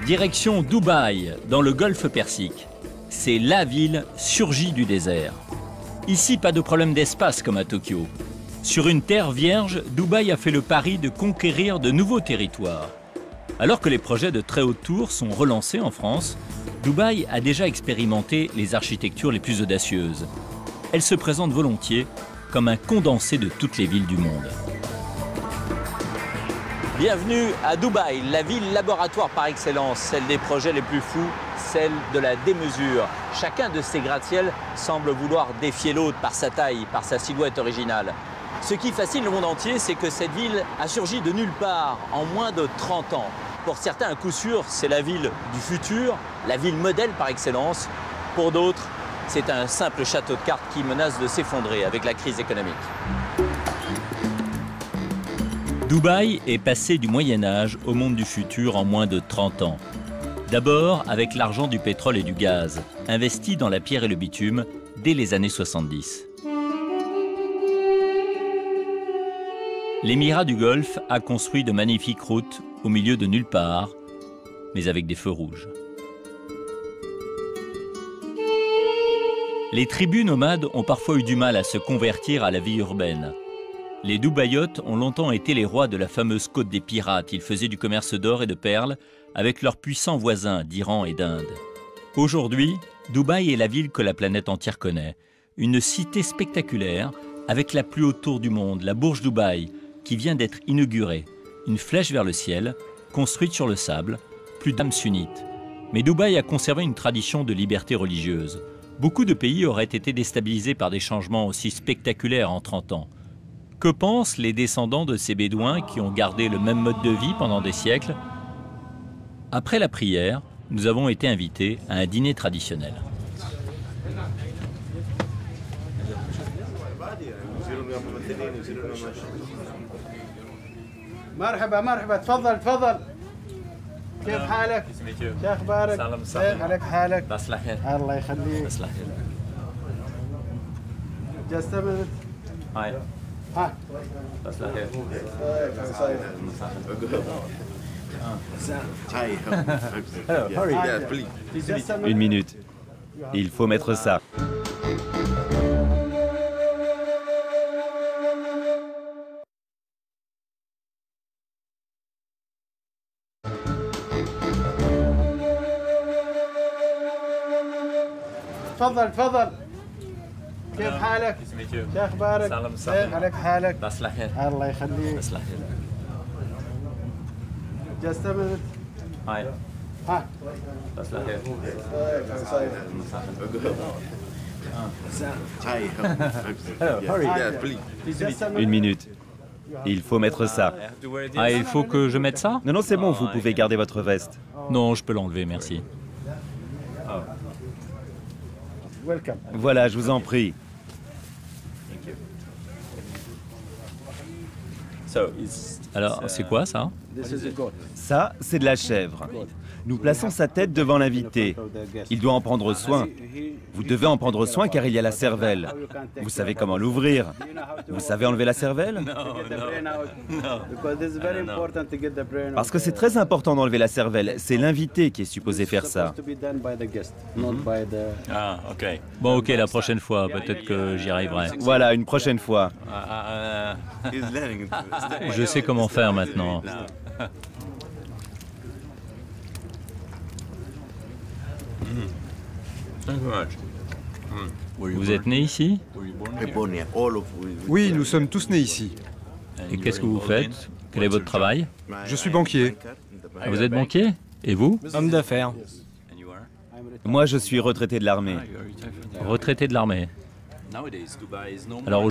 Direction Dubaï, dans le golfe Persique. C'est la ville surgie du désert. Ici, pas de problème d'espace comme à Tokyo. Sur une terre vierge, Dubaï a fait le pari de conquérir de nouveaux territoires. Alors que les projets de très haute tour sont relancés en France, Dubaï a déjà expérimenté les architectures les plus audacieuses. Elle se présente volontiers comme un condensé de toutes les villes du monde. Bienvenue à Dubaï, la ville laboratoire par excellence, celle des projets les plus fous, celle de la démesure. Chacun de ces gratte-ciels semble vouloir défier l'autre par sa taille, par sa silhouette originale. Ce qui fascine le monde entier, c'est que cette ville a surgi de nulle part en moins de 30 ans. Pour certains, à coup sûr, c'est la ville du futur, la ville modèle par excellence. Pour d'autres, c'est un simple château de cartes qui menace de s'effondrer avec la crise économique. Dubaï est passé du Moyen-Âge au monde du futur en moins de 30 ans. D'abord avec l'argent du pétrole et du gaz, investi dans la pierre et le bitume dès les années 70. L'émirat du Golfe a construit de magnifiques routes au milieu de nulle part, mais avec des feux rouges. Les tribus nomades ont parfois eu du mal à se convertir à la vie urbaine. Les Dubaïotes ont longtemps été les rois de la fameuse côte des pirates. Ils faisaient du commerce d'or et de perles avec leurs puissants voisins d'Iran et d'Inde. Aujourd'hui, Dubaï est la ville que la planète entière connaît. Une cité spectaculaire avec la plus haute tour du monde, la Burj Dubaï, qui vient d'être inaugurée. Une flèche vers le ciel, construite sur le sable, plus d'âme sunnite. Mais Dubaï a conservé une tradition de liberté religieuse. Beaucoup de pays auraient été déstabilisés par des changements aussi spectaculaires en 30 ans. Que pensent les descendants de ces bédouins qui ont gardé le même mode de vie pendant des siècles? Après la prière, nous avons été invités à un dîner traditionnel. مرحبا مرحبا تفضل تفضل كيف حالك؟ شو اخبارك؟ كيف عليك حالك؟ الله يخليك Just a minute. Hi. Hi. Une minute. Il faut mettre ça. تفضل تفضل كيف حالك؟ شو اخبارك؟ كيف عليك حالك؟ الله يخليك Just a minute. Hi. Hi. Une minute. Il faut mettre ça. Ah, il faut que je mette ça? Non, non, c'est bon, vous pouvez garder votre veste. Non, je peux l'enlever, merci. Welcome. Voilà, je vous en prie. Alors, c'est quoi ça? This is a goat. Ça, c'est de la chèvre. Nous plaçons sa tête devant l'invité. Il doit en prendre soin. Vous devez en prendre soin car il y a la cervelle. Vous savez comment l'ouvrir. Vous savez enlever la cervelle? Parce que c'est très important d'enlever la cervelle. C'est l'invité qui est supposé faire ça. Ah, ok. Bon, ok, la prochaine fois, peut-être que j'y arriverai. Voilà, une prochaine fois. Je sais comment faire maintenant. Vous êtes né ici? Oui, nous sommes tous nés ici. Et qu'est-ce que vous faites? Quel est votre travail? Je suis banquier. Vous êtes banquier? Et vous? Homme d'affaires. Moi, je suis retraité de l'armée. Retraité de l'armée. Alors